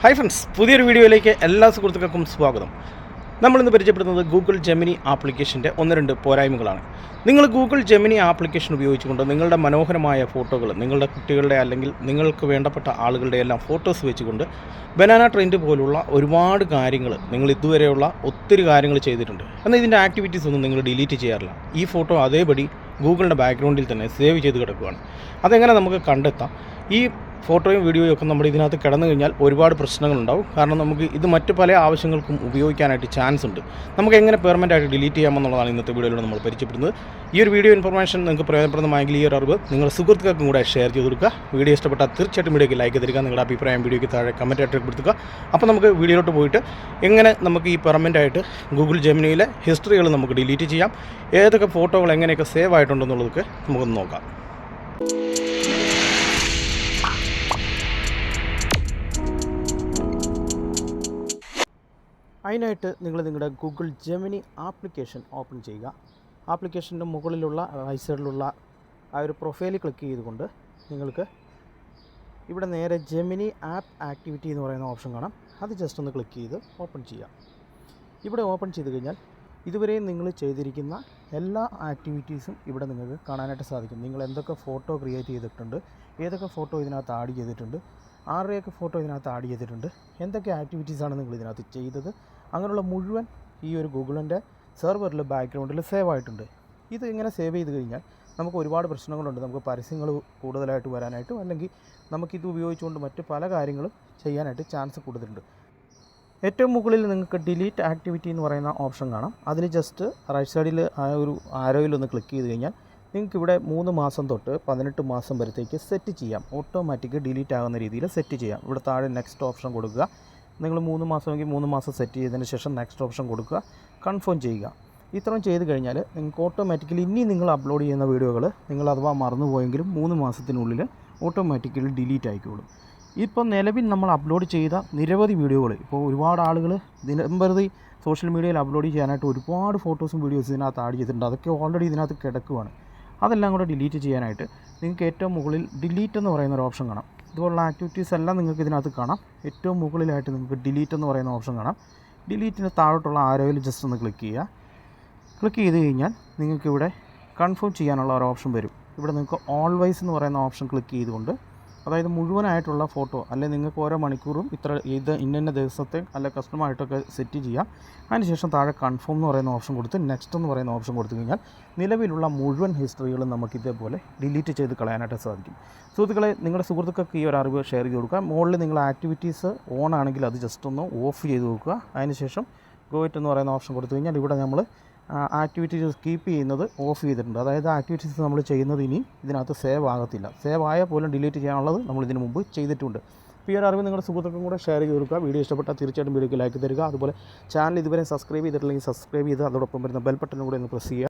Hi friends, പുതിയൊരു വീഡിയോയിലേക്ക് എല്ലാ സുഹൃത്തുക്കൾക്കും സ്വാഗതം. നമ്മളിന്ന് പരിചയപ്പെടുന്നത് ഗൂഗിൾ ജെമിനി ആപ്ലിക്കേഷൻ്റെ ഒന്ന് രണ്ട് പോരായ്മകളാണ്. നിങ്ങൾ ഗൂഗിൾ ജെമിനി ആപ്ലിക്കേഷൻ ഉപയോഗിച്ചുകൊണ്ട് നിങ്ങളുടെ മനോഹരമായ ഫോട്ടോകൾ, നിങ്ങളുടെ കുട്ടികളുടെ അല്ലെങ്കിൽ നിങ്ങൾക്ക് വേണ്ടപ്പെട്ട ആളുകളുടെ എല്ലാം ഫോട്ടോസ് വെച്ചുകൊണ്ട് ബനാന ട്രെൻഡ് പോലുള്ള ഒരുപാട് കാര്യങ്ങൾ നിങ്ങൾ ഇതുവരെയുള്ള ഒത്തിരി കാര്യങ്ങൾ ചെയ്തിട്ടുണ്ട്. എന്നാൽ ഇതിൻ്റെ ആക്ടിവിറ്റീസ് ഒന്നും നിങ്ങൾ ഡിലീറ്റ് ചെയ്യാറില്ല. ഈ ഫോട്ടോ അതേപടി ഗൂഗിളിൻ്റെ ബാക്ക്ഗ്രൗണ്ടിൽ തന്നെ സേവ് ചെയ്ത് കിടക്കുകയാണ്. അതെങ്ങനെ നമുക്ക് കണ്ടെത്താം? ഈ ഫോട്ടോയും വീഡിയോയും ഒക്കെ നമ്മൾ ഇതിനകത്ത് കിടന്നു കഴിഞ്ഞാൽ ഒരുപാട് പ്രശ്നങ്ങളുണ്ടാവും. കാരണം നമുക്ക് ഇത് മറ്റ് പല ആവശ്യങ്ങൾക്കും ഉപയോഗിക്കാനായിട്ട് ചാൻസ് ഉണ്ട്. നമുക്ക് എങ്ങനെ പെർമനൻ്റ് ആയിട്ട് ഡിലീറ്റ് ചെയ്യാമെന്നുള്ളതാണ് ഇന്നത്തെ വീഡിയോയിലൂടെ നമ്മൾ പരിചയപ്പെടുന്നത്. ഈ ഒരു വീഡിയോ ഇൻഫർമേഷൻ നിങ്ങൾക്ക് പ്രയോജനപ്രദമായെങ്കിൽ ഈ ഒരു അറിവ് നിങ്ങളുടെ സുഹൃത്തുക്കൾക്കും കൂടെ ഷെയർ ചെയ്ത് കൊടുക്കുക. വീഡിയോ ഇഷ്ടപ്പെട്ടാൽ തീർച്ചയായിട്ടും വീഡിയോയ്ക്ക് ലൈക്ക് തരിക. നിങ്ങളുടെ അഭിപ്രായം വീഡിയോയ്ക്ക് താഴെ കമൻറ്റ് ആയിട്ട് കൊടുക്കുക. അപ്പോൾ നമുക്ക് വീഡിയോയിലോട്ട് പോയിട്ട് എങ്ങനെ നമുക്ക് ഈ പെർമനൻ്റ് ആയിട്ട് ഗൂഗിൾ ജെമിനിയിലെ ഹിസ്റ്ററികൾ നമുക്ക് ഡിലീറ്റ് ചെയ്യാം, ഏതൊക്കെ ഫോട്ടോകൾ എങ്ങനെയൊക്കെ സേവ് ആയിട്ടുണ്ടെന്നുള്ളതൊക്കെ നമുക്കൊന്ന് നോക്കാം. അതിനായിട്ട് നിങ്ങൾ നിങ്ങളുടെ ഗൂഗിൾ ജെമിനി ആപ്ലിക്കേഷൻ ഓപ്പൺ ചെയ്യുക. ആപ്ലിക്കേഷൻ്റെ മുകളിലുള്ള റൈറ്റ് സൈഡിലുള്ള ആ ഒരു പ്രൊഫൈലിൽ ക്ലിക്ക് ചെയ്തുകൊണ്ട് നിങ്ങൾക്ക് ഇവിടെ നേരെ ജെമിനി ആപ്പ് ആക്ടിവിറ്റി എന്ന് പറയുന്ന ഓപ്ഷൻ കാണാം. അത് ജസ്റ്റ് ഒന്ന് ക്ലിക്ക് ചെയ്ത് ഓപ്പൺ ചെയ്യാം. ഇവിടെ ഓപ്പൺ ചെയ്ത് കഴിഞ്ഞാൽ ഇതുവരെയും നിങ്ങൾ ചെയ്തിരിക്കുന്ന എല്ലാ ആക്ടിവിറ്റീസും ഇവിടെ നിങ്ങൾക്ക് കാണാനായിട്ട് സാധിക്കും. നിങ്ങൾ എന്തൊക്കെ ഫോട്ടോ ക്രിയേറ്റ് ചെയ്തിട്ടുണ്ട്, ഏതൊക്കെ ഫോട്ടോ ഇതിനകത്ത് ആഡ് ചെയ്തിട്ടുണ്ട്, ആരുടെയൊക്കെ ഫോട്ടോ ഇതിനകത്ത് ആഡ് ചെയ്തിട്ടുണ്ട്, എന്തൊക്കെ ആക്ടിവിറ്റീസാണ് നിങ്ങൾ ഇതിനകത്ത് ചെയ്തത്, അങ്ങനെയുള്ള മുഴുവൻ ഈ ഒരു ഗൂഗിളിൻ്റെ സെർവറിൽ ബാക്ക്ഗ്രൗണ്ടിൽ സേവ് ആയിട്ടുണ്ട്. ഇത് ഇങ്ങനെ സേവ് ചെയ്ത് കഴിഞ്ഞാൽ നമുക്ക് ഒരുപാട് പ്രശ്നങ്ങളുണ്ട്. നമുക്ക് പരസ്യങ്ങൾ കൂടുതലായിട്ട് വരാനായിട്ടും അല്ലെങ്കിൽ നമുക്കിത് ഉപയോഗിച്ചുകൊണ്ട് മറ്റ് പല കാര്യങ്ങളും ചെയ്യാനായിട്ട് ചാൻസ് കൂടുതലുണ്ട്. ഏറ്റവും മുകളിൽ നിങ്ങൾക്ക് ഡിലീറ്റ് ആക്ടിവിറ്റി എന്ന് പറയുന്ന ഓപ്ഷൻ കാണാം. അതിൽ ജസ്റ്റ് റൈറ്റ് സൈഡിൽ ആ ഒരു ആരോയിൽ ഒന്ന് ക്ലിക്ക് ചെയ്ത് കഴിഞ്ഞാൽ നിങ്ങൾക്ക് ഇവിടെ 3 മാസം തൊട്ട് 18 മാസം വരത്തേക്ക് സെറ്റ് ചെയ്യാം. ഓട്ടോമാറ്റിക് ഡിലീറ്റ് ആകുന്ന രീതിയിൽ സെറ്റ് ചെയ്യാം. ഇവിടെ താഴെ നെക്സ്റ്റ് ഓപ്ഷൻ കൊടുക്കുക. നിങ്ങൾ 3 മാസമെങ്കിൽ 3 മാസം സെറ്റ് ചെയ്തതിന് ശേഷം നെക്സ്റ്റ് ഓപ്ഷൻ കൊടുക്കുക, കൺഫേം ചെയ്യുക. ഇത്രയും ചെയ്ത് കഴിഞ്ഞാൽ നിങ്ങൾക്ക് ഓട്ടോമാറ്റിക്കലി ഇനി നിങ്ങൾ അപ്ലോഡ് ചെയ്യുന്ന വീഡിയോകൾ നിങ്ങൾ അഥവാ മറന്നുപോയെങ്കിലും 3 മാസത്തിനുള്ളിൽ ഓട്ടോമാറ്റിക്കലി ഡിലീറ്റ് ആയിക്കോളും. ഇപ്പോൾ നിലവിൽ നമ്മൾ അപ്ലോഡ് ചെയ്ത നിരവധി വീഡിയോകൾ, ഇപ്പോൾ ഒരുപാട് ആളുകൾ ദിനംപ്രതി സോഷ്യൽ മീഡിയയിൽ അപ്ലോഡ് ചെയ്യാനായിട്ട് ഒരുപാട് ഫോട്ടോസും വീഡിയോസും ഇതിനകത്ത് ആഡ് ചെയ്തിട്ടുണ്ട്. അതൊക്കെ ഓൾറെഡി ഇതിനകത്ത് കിടക്കുവാണ്. അതെല്ലാം കൂടെ ഡിലീറ്റ് ചെയ്യാനായിട്ട് നിങ്ങൾക്ക് ഏറ്റവും മുകളിൽ ഡിലീറ്റ് എന്ന് പറയുന്ന ഒരു ഓപ്ഷൻ കാണാം. ഇതുപോലുള്ള ആക്ടിവിറ്റീസ് എല്ലാം നിങ്ങൾക്ക് ഇതിനകത്ത് കാണാം. ഏറ്റവും മുകളിലായിട്ട് നിങ്ങൾക്ക് ഡിലീറ്റ് എന്ന് പറയുന്ന ഓപ്ഷൻ കാണാം. ഡിലീറ്റിന് താഴോട്ടുള്ള ആരോയിൽ ജസ്റ്റ് ഒന്ന് ക്ലിക്ക് ചെയ്യുക. ക്ലിക്ക് ചെയ്ത് കഴിഞ്ഞാൽ നിങ്ങൾക്കിവിടെ കൺഫേം ചെയ്യാനുള്ള ഒരു ഓപ്ഷൻ വരും. ഇവിടെ നിങ്ങൾക്ക് ഓൾവൈസ് എന്ന് പറയുന്ന ഓപ്ഷൻ ക്ലിക്ക് ചെയ്തുകൊണ്ട്, അതായത് മുഴുവനായിട്ടുള്ള ഫോട്ടോ അല്ലെങ്കിൽ നിങ്ങൾക്ക് ഓരോ മണിക്കൂറും ഇത് ഇന്ന ദിവസത്തെ അല്ല കസ്റ്റമായിട്ടൊക്കെ സെറ്റ് ചെയ്യാം. അതിനുശേഷം താഴെ കൺഫേം എന്ന് പറയുന്ന ഓപ്ഷൻ കൊടുത്ത് നെക്സ്റ്റ് എന്ന് പറയുന്ന ഓപ്ഷൻ കൊടുത്തു കഴിഞ്ഞാൽ നിലവിലുള്ള മുഴുവൻ ഹിസ്റ്ററികളും നമുക്ക് ഇതേപോലെ ഡിലീറ്റ് ചെയ്ത് കളയാനായിട്ട് സാധിക്കും. സുഹൃത്തുക്കളെ, നിങ്ങളുടെ സുഹൃത്തുക്കൾക്ക് ഈ ഒരു അറിവ് ഷെയർ ചെയ്ത് കൊടുക്കുക. മുകളിൽ നിങ്ങൾ ആക്ടിവിറ്റീസ് ഓൺ ആണെങ്കിൽ അത് ജസ്റ്റ് ഒന്ന് ഓഫ് ചെയ്ത് നോക്കുക. അതിനുശേഷം ഗോയിറ്റ് എന്ന് പറയുന്ന ഓപ്ഷൻ കൊടുത്തു കഴിഞ്ഞാൽ ഇവിടെ നമ്മൾ ആക്ടിവിറ്റീസ് കീപ്പ് ചെയ്യുന്നത് ഓഫ് ചെയ്തിട്ടുണ്ട്. അതായത് ആക്ടിവിറ്റീസ് നമ്മൾ ചെയ്യുന്നത് ഇനി ഇതിനകത്ത് സേവ് ആകത്തില്ല. സേവ് ആയാൽ പോലും ഡിലീറ്റ് ചെയ്യാനുള്ളത് നമ്മൾ ഇതിന് മുമ്പ് ചെയ്തിട്ടുണ്ട്. അപ്പോൾ ഈ ഒരു അറിവ് നിങ്ങളുടെ സുഹൃത്തുക്കൾക്കും കൂടെ ഷെയർ ചെയ്ത് കൊടുക്കുക. വീഡിയോ ഇഷ്ടപ്പെട്ടാൽ തീർച്ചയായിട്ടും വീഡിയോയ്ക്ക് ലൈക്ക് തരിക. അതുപോലെ ചാനൽ ഇതുവരെ സബ്സ്ക്രൈബ് ചെയ്തിട്ടില്ലെങ്കിൽ സബ്സ്ക്രൈബ് ചെയ്ത് അതോടൊപ്പം വരുന്ന ബെൽ ബട്ടനും കൂടെ ഒന്ന് പ്രസ് ചെയ്യുക.